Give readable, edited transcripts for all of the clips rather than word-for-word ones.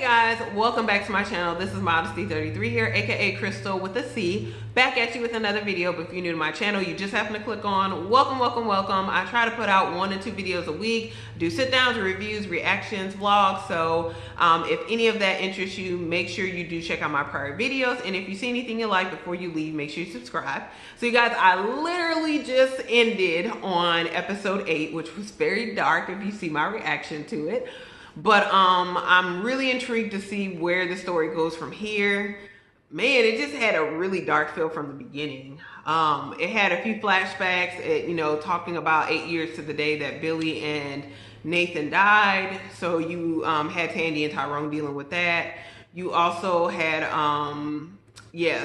Hey guys, welcome back to my channel. This is Modesty33 here, aka Crystal with a C, back at you with another video. But if you're new to my channel, you just happen to click on welcome. I try to put out 1 to 2 videos a week, do sit downs, reviews, reactions, vlogs. So if any of that interests you, make sure you do check out my prior videos. And if you see anything you like before you leave, make sure you subscribe. So you guys, I literally just ended on episode 8, which was very dark if you see my reaction to it. But I'm really intrigued to see where the story goes from here. Man, it just had a really dark feel from the beginning. It had a few flashbacks, talking about 8 years to the day that Billy and Nathan died. So you had Tandy and Tyrone dealing with that. You also had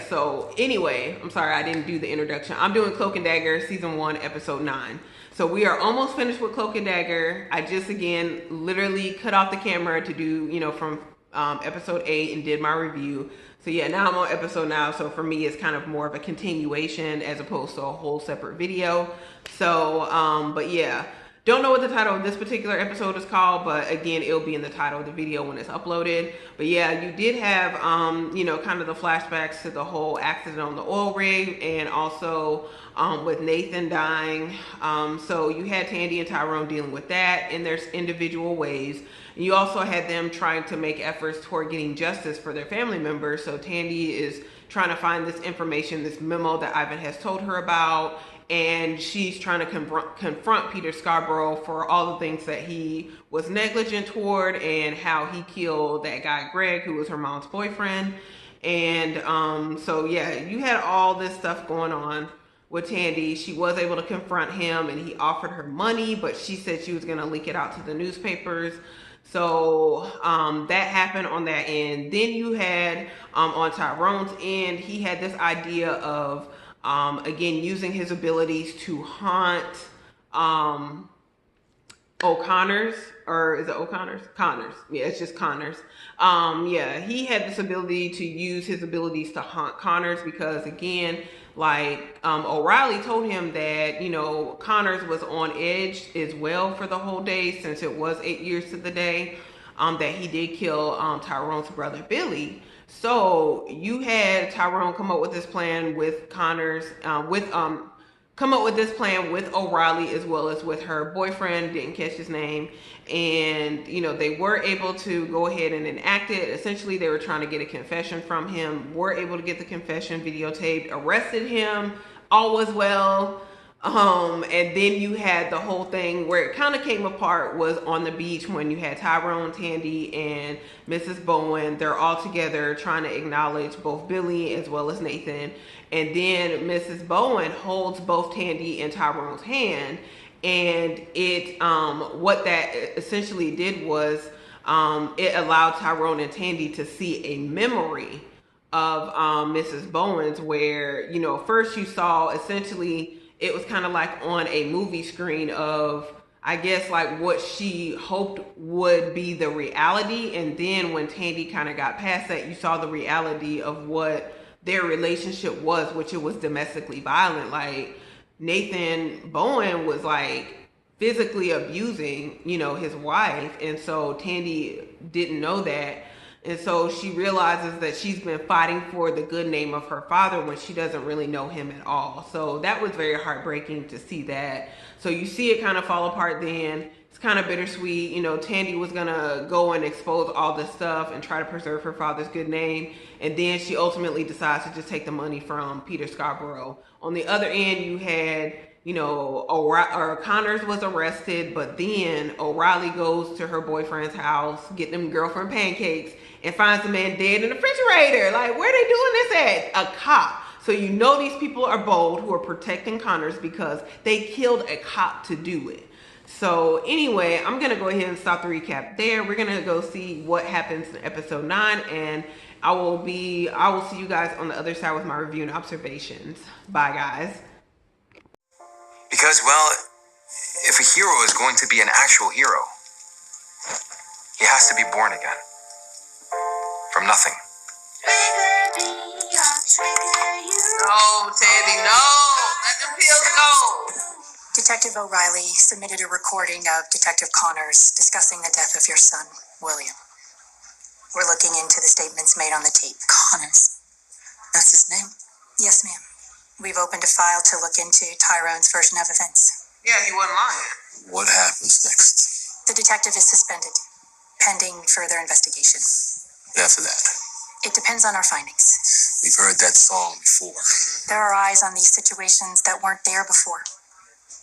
so anyway, I'm sorry I didn't do the introduction. I'm doing Cloak and Dagger season 1 episode 9. So we are almost finished with Cloak and Dagger. I just again literally cut off the camera to do from episode 8 and did my review. So yeah, now I'm on episode 9. So for me it's kind of more of a continuation as opposed to a whole separate video. So but yeah, don't know what the title of this particular episode is called, but again, it'll be in the title of the video when it's uploaded. But yeah, you did have, kind of the flashbacks to the whole accident on the oil rig and also with Nathan dying. So you had Tandy and Tyrone dealing with that in their individual ways. And you also had them trying to make efforts toward getting justice for their family members. So Tandy is trying to find this information, this memo that Ivan has told her about, and she's trying to confront Peter Scarborough for all the things that he was negligent toward and how he killed that guy Greg, who was her mom's boyfriend. And so yeah, you had all this stuff going on with Tandy. She was able to confront him and he offered her money, but she said she was going to leak it out to the newspapers. So that happened on that end. Then you had on Tyrone's end, he had this idea of again using his abilities to haunt O'Connor's, or is it O'Connor's? Connors. Yeah, it's just Connors. Yeah, he had this ability to use his abilities to haunt Connors because again, like O'Reilly told him that Connors was on edge as well for the whole day since it was 8 years to the day that he did kill Tyrone's brother Billy. So you had Tyrone come up with this plan with Connors, come up with this plan with O'Reilly as well as with her boyfriend, didn't catch his name. And, they were able to go ahead and enact it. Essentially, they were trying to get a confession from him, were able to get the confession videotaped, arrested him, all was well. And then you had the whole thing where it kind of came apart was on the beach when you had Tyrone, Tandy, and Mrs. Bowen. They're all together trying to acknowledge both Billy as well as Nathan. And then Mrs. Bowen holds both Tandy and Tyrone's hand. And it, what that essentially did was it allowed Tyrone and Tandy to see a memory of Mrs. Bowen's where, first you saw essentially it was kind of like on a movie screen of, I guess, like what she hoped would be the reality. And then when Tandy kind of got past that, you saw the reality of what their relationship was, which it was domestically violent. Like Nathan Bowen was like physically abusing, his wife. And so Tandy didn't know that. And so she realizes that she's been fighting for the good name of her father when she doesn't really know him at all. So that was very heartbreaking to see that. So you see it kind of fall apart then. It's kind of bittersweet. Tandy was going to go and expose all this stuff and try to preserve her father's good name. And then she ultimately decides to just take the money from Peter Scarborough. On the other end, you had Connors was arrested, but then O'Reilly goes to her boyfriend's house, get them girlfriend pancakes, and finds the man dead in the refrigerator. Like, where are they doing this at? A cop. So these people are bold who are protecting Connors because they killed a cop to do it. So anyway, I'm going to go ahead and stop the recap there. We're going to go see what happens in episode 9, and I will see you guys on the other side with my review and observations. Bye, guys. Because, well, if a hero is going to be an actual hero, he has to be born again. From nothing. No, Tandy, no! Let the pills go! Detective O'Reilly submitted a recording of Detective Connors discussing the death of your son, William. We're looking into the statements made on the tape. Connors. That's his name? Yes, ma'am. We've opened a file to look into Tyrone's version of events. Yeah, he wasn't lying. What happens next? The detective is suspended, pending further investigation. After that? It depends on our findings. We've heard that song before. There are eyes on these situations that weren't there before.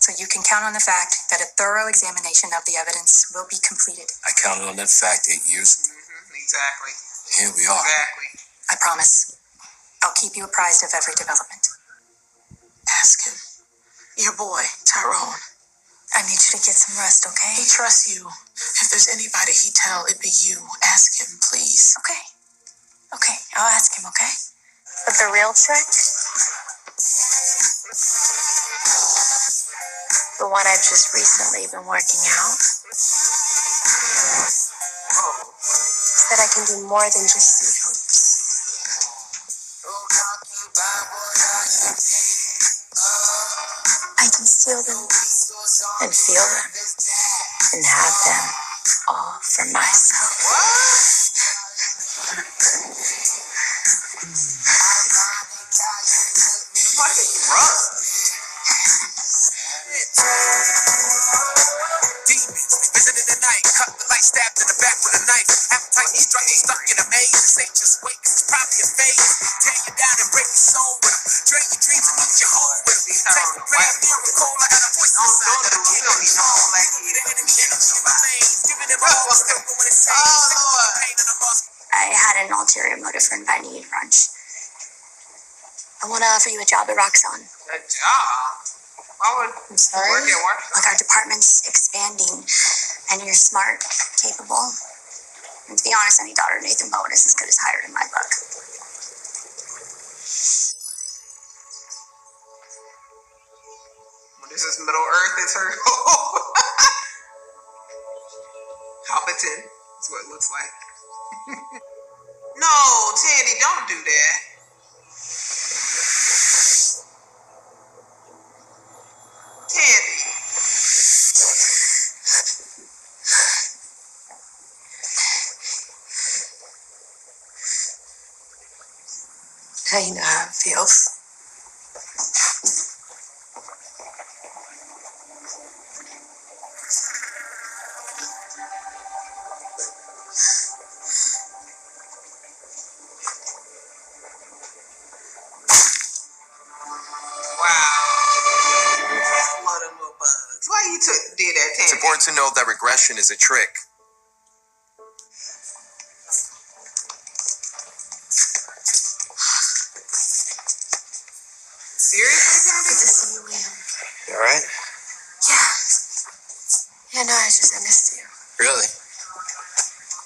So you can count on the fact that a thorough examination of the evidence will be completed. I counted on that fact 8 years ago. Exactly. Here we are. Exactly. I promise. I'll keep you apprised of every development. Ask him. Your boy, Tyrone. I need you to get some rest, okay? He trusts you. If there's anybody he'd tell, it'd be you. Ask him, please. Okay. Okay, I'll ask him, okay? But the real trick? The one I've just recently been working out. Is that I can do more than just see hopes. I can steal them and feel them and have them all for myself. Fucking drug. Demons visited the night, cut the light, stabbed in the back with a knife. Appetite struck, stuck in a maze. This ain't just wait, it's probably a phase. Tear you down and break your soul with them. Drain your dreams and eat your home with them. Take the brand miracle, I got a voice inside that I can't control. The enemy energy in my veins, giving them all, still going insane. Sick of the pain in the muscle. I had an ulterior motive for inviting you to brunch. I want to offer you a job at Roxxon. A job? Why would I'm sorry? work at work? Like, our department's expanding, and you're smart, capable. And to be honest, any daughter of Nathan Bowen is as good as hired in my book. When this is Middle Earth, it's her. Palpatine is what it looks like. No, Teddy, don't do that. Teddy. Now you know how it feels. Why you did that, Teddy? It's important to know that regression is a trick. Seriously, Good Teddy? to see you, Liam. You alright? Yeah. Yeah, no, I missed you. Really?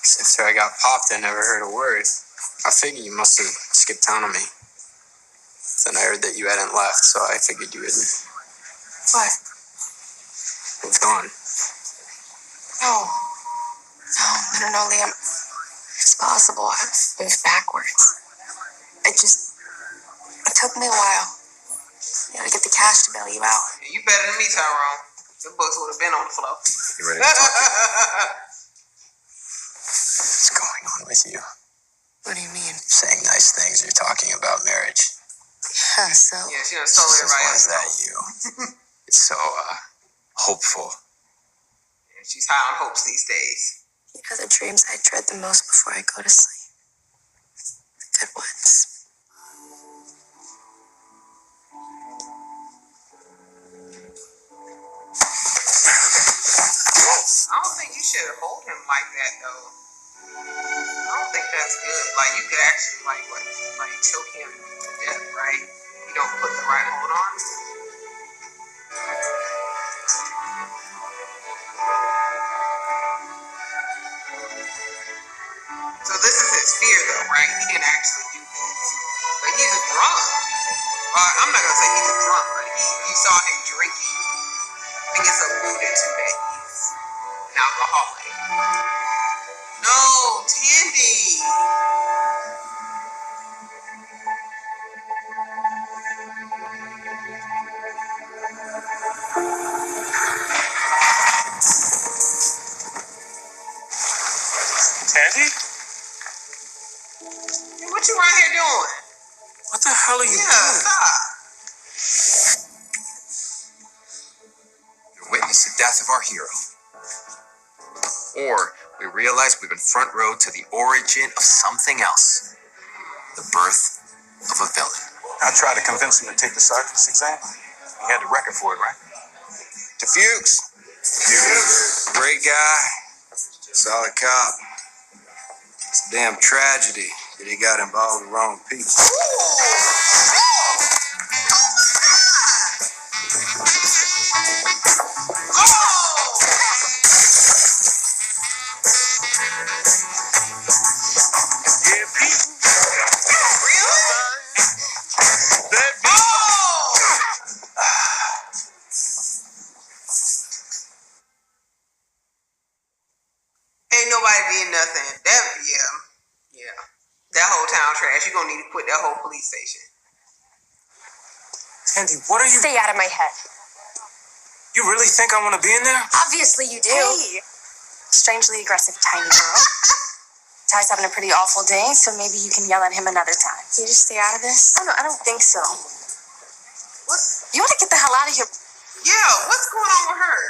Since I got popped, I never heard a word. I figured you must have skipped town on me. Then I heard that you hadn't left, so I figured you had What? moved on. No, Liam. It's possible. I moved backwards. It took me a while. You know, to get the cash to bail you out. Yeah, you better than me, Tyrone. The books would have been on the floor. You ready to talk? What's going on with you? What do you mean? Saying nice things, you're talking about marriage. Yeah, so. Yeah, she done stole Since everybody when is else's that hope. you? It's so, hopeful. Yeah, she's high on hopes these days. You know the dreams I dread the most before I go to sleep? The good ones. I don't think you should hold him like that, though. I don't think that's good. Like, you could actually, like choke him to death, right? You don't put the right hold on. So this is his fear, though, right? He didn't actually do this. But he's a drunk. I'm not gonna say he's a drunk, but you saw him drinking. I think it's alluded to that he's an alcoholic. No, Tandy. Tandy? What you right here doing? What the hell are you doing? Stop. We witness the death of our hero. Or we realize we've been front row to the origin of something else. The birth of a villain. I tried to convince him to take the sergeant's exam. He had the record for it, right? To Fuchs. Great guy. Solid cop. It's a damn tragedy that he got involved with the wrong people. Ain't nobody did nothing. Yeah. That whole town trash. You gonna need to quit that whole police station. Andy, what are you... Stay out of my head. You really think I want to be in there? Obviously you do. Hey. Strangely aggressive tiny girl. Ty's having a pretty awful day, so maybe you can yell at him another time. Can you just stay out of this? Oh no, I don't think so. What? You want to get the hell out of here. Yeah, what's going on with her?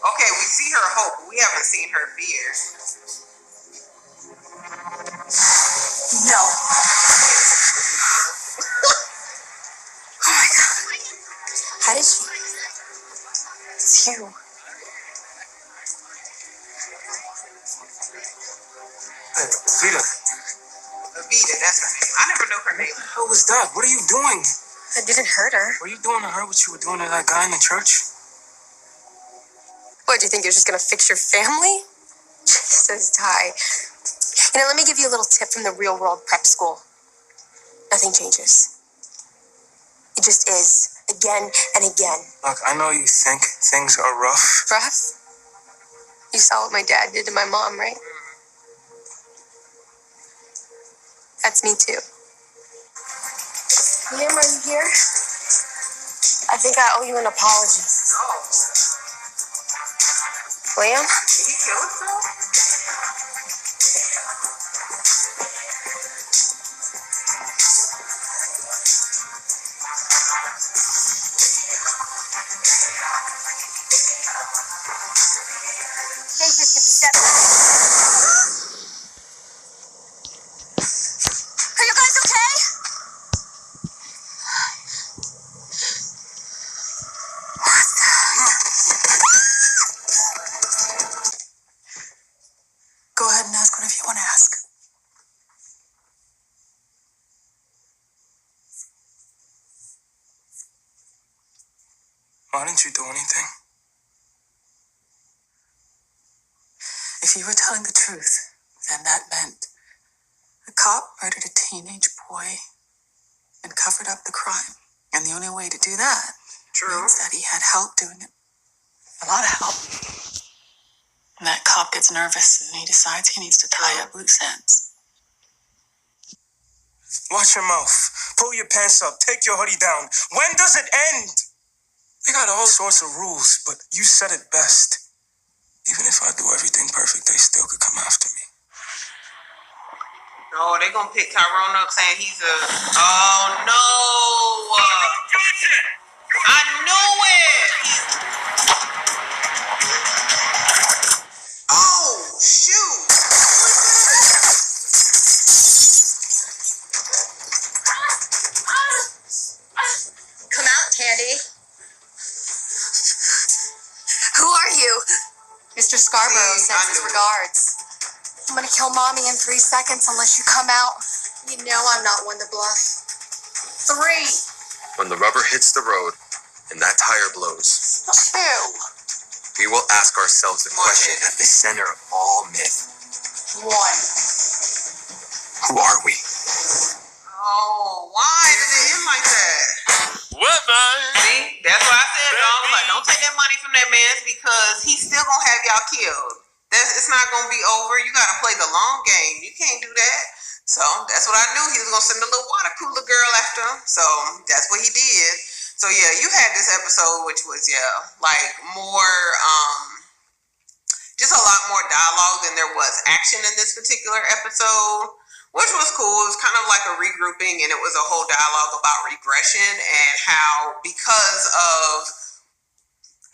Okay, we see her hope, but we haven't seen her fear. No. Oh my God. How did she? It's you. Vita, Evita, that's her name. I never know her name. what was that? What are you doing? I didn't hurt her. Were you doing to her what you were doing to that guy in the church? What, do you think you're just gonna fix your family? Jesus, Ty. You know, let me give you a little tip from the real world prep school. Nothing changes. It just is. Again and again. Look, I know you think things are rough. Rough? You saw what my dad did to my mom, right? That's me too. Liam, are you here? I think I owe you an apology. Oh. Liam? Did he kill himself? Thank you, 57. Are you guys okay? Go ahead and ask whatever you want to ask. Why didn't you do anything? If you were telling the truth, then that meant the cop murdered a teenage boy and covered up the crime. And the only way to do that means that he had help doing it. A lot of help. And that cop gets nervous and he decides he needs to tie up loose ends. Watch your mouth. Pull your pants up. Take your hoodie down. When does it end? They got all sorts of rules, but you said it best. Even if I do everything perfect, they still could come after me. Oh, they gonna pick Tyrone up saying he's a... Oh, no! I knew it! Oh, shoot! Come out, Candy. Who are you? Mr. Scarborough sends his regards. I'm gonna kill Mommy in 3 seconds unless you come out. You know I'm not one to bluff. 3, When the rubber hits the road and that tire blows, 2, we will ask ourselves the question at the center of all myth. 1. Who are we? Oh, why did it end like that? What, man? See, that's why I said, dog, like, don't take that money from that man because he's still gonna have y'all killed. It's not gonna be over. You gotta play the long game. You can't do that. So that's what I knew. He was gonna send a little water cooler girl after him. So that's what he did. So yeah, you had this episode, which was like more just a lot more dialogue than there was action in this particular episode, which was cool. It was kind of like a regrouping, and it was a whole dialogue about regression and how, because of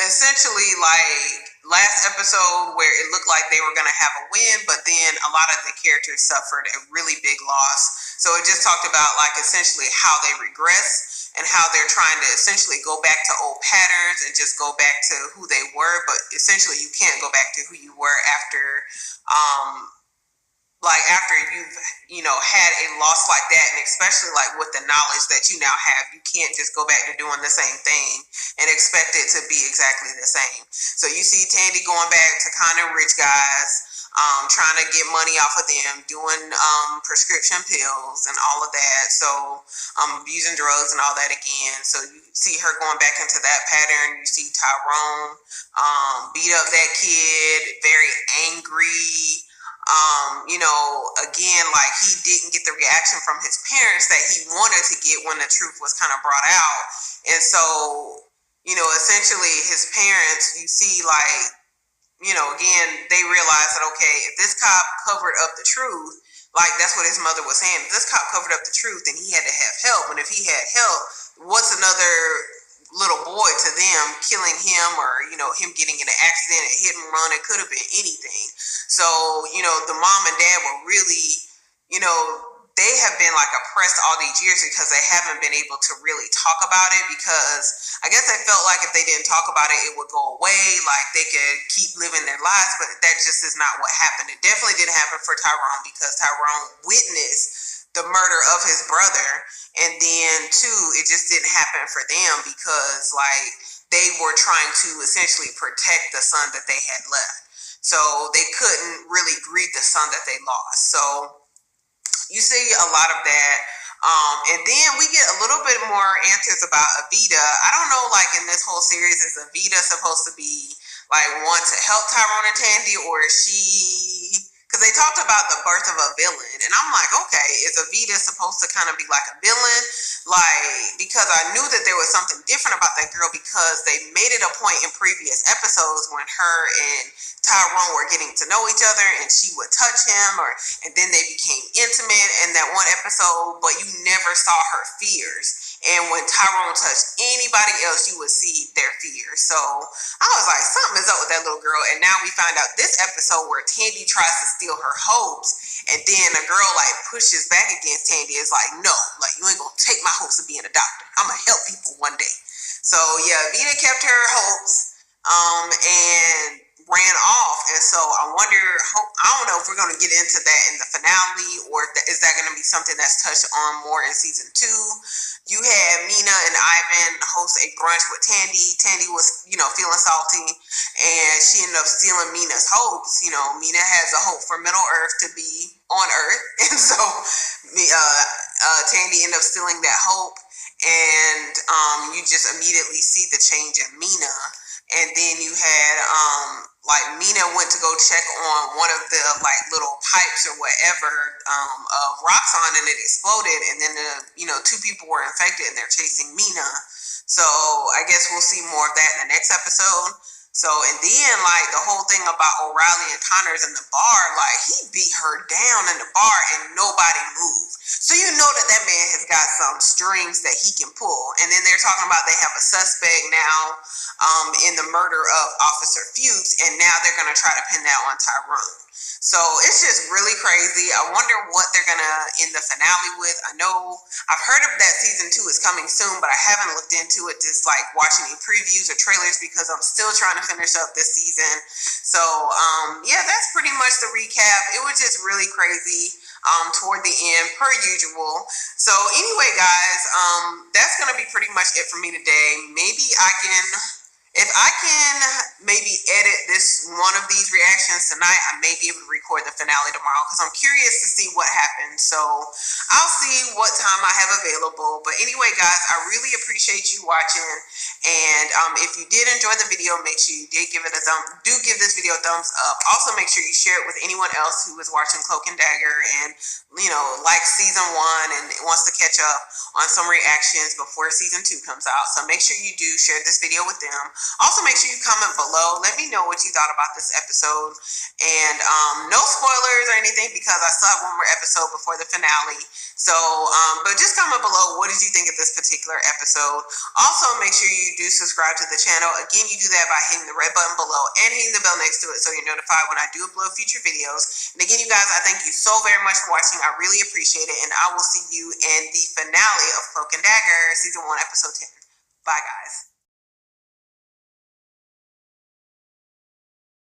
essentially like last episode where it looked like they were going to have a win, but then a lot of the characters suffered a really big loss. So it just talked about like essentially how they regress and how they're trying to essentially go back to old patterns and just go back to who they were. But essentially you can't go back to who you were after after you've had a loss like that, and especially like with the knowledge that you now have, you can't just go back to doing the same thing and expect it to be exactly the same. So you see Tandy going back to kind of rich guys, trying to get money off of them, doing prescription pills and all of that, so abusing drugs and all that again. So you see her going back into that pattern. You see Tyrone beat up that kid, very angry. Again, like he didn't get the reaction from his parents that he wanted to get when the truth was kind of brought out. And so, essentially his parents, you see like, again, they realized that, okay, if this cop covered up the truth, like that's what his mother was saying, if this cop covered up the truth, then he had to have help. And if he had help, what's another little boy to them killing him, or him getting in an accident, a hit and run? It could have been anything. So the mom and dad were really, they have been like oppressed all these years because they haven't been able to really talk about it, because I guess they felt like if they didn't talk about it, it would go away, like they could keep living their lives. But that just is not what happened. It definitely didn't happen for Tyrone, because Tyrone witnessed the murder of his brother. And then too, it just didn't happen for them because like they were trying to essentially protect the son that they had left. So they couldn't really grieve the son that they lost. So you see a lot of that. And then we get a little bit more answers about Evita. I don't know, like in this whole series, is Evita supposed to be like want to help Tyrone and Tandy, or is she... Because they talked about the birth of a villain, and I'm like, okay, is Evita supposed to kind of be like a villain? Like, because I knew that there was something different about that girl, because they made it a point in previous episodes when her and Tyrone were getting to know each other, and she would touch him, and then they became intimate in that one episode, but you never saw her fears. And when Tyrone touched anybody else, you would see their fears. So I was like, something is up with that little girl. And now we find out this episode where Tandy tries to steal her hopes, and then a girl like pushes back against Tandy. Is like, no, like you ain't gonna take my hopes of being a doctor. I'm gonna help people one day. So yeah, Vita kept her hopes and ran off. And so I wonder, I don't know if we're gonna get into that in the finale, or is that gonna be something that's touched on more in season 2? You had Mina and Ivan host a brunch with Tandy. Tandy was, feeling salty, and she ended up stealing Mina's hopes. Mina has a hope for Middle Earth to be on Earth, and so Tandy ended up stealing that hope, and you just immediately see the change in Mina. And then you had like Mina went to go check on one of the like little pipes or whatever of Roxxon, and it exploded, and then the 2 people were infected, and they're chasing Mina. So I guess we'll see more of that in the next episode. So, and then like the whole thing about O'Reilly and Connors in the bar, like he beat her down in the bar and nobody moved. So you know that man has got some strings that he can pull. And then they're talking about they have a suspect now in the murder of Officer Fuchs, and now they're going to try to pin that on Tyrone. So it's just really crazy. I wonder what they're going to end the finale with. I know I've heard of that season 2 is coming soon, but I haven't looked into it, just like watching any previews or trailers, because I'm still trying to finish up this season. So yeah, that's pretty much the recap. It was just really crazy toward the end, per usual. So anyway, guys, that's going to be pretty much it for me today. Maybe if I can maybe edit this one of these reactions tonight, I may be able to record the finale tomorrow, because I'm curious to see what happens. So I'll see what time I have available. But anyway, guys, I really appreciate you watching. And if you did enjoy the video, make sure you did give it a give this video a thumbs up. Also, make sure you share it with anyone else who is watching Cloak and Dagger and like season 1 and wants to catch up on some reactions before season 2 comes out. So make sure you do share this video with them. Also, make sure you comment below. Let me know what you thought about this episode. And no spoilers or anything because I still have one more episode before the finale. So, but just comment below, what did you think of this particular episode? Also, make sure you do subscribe to the channel. Again, you do that by hitting the red button below and hitting the bell next to it so you're notified when I do upload future videos. And again, you guys, I thank you so very much for watching. I really appreciate it. And I will see you in the finale of Cloak and Dagger, Season 1, Episode 10. Bye, guys.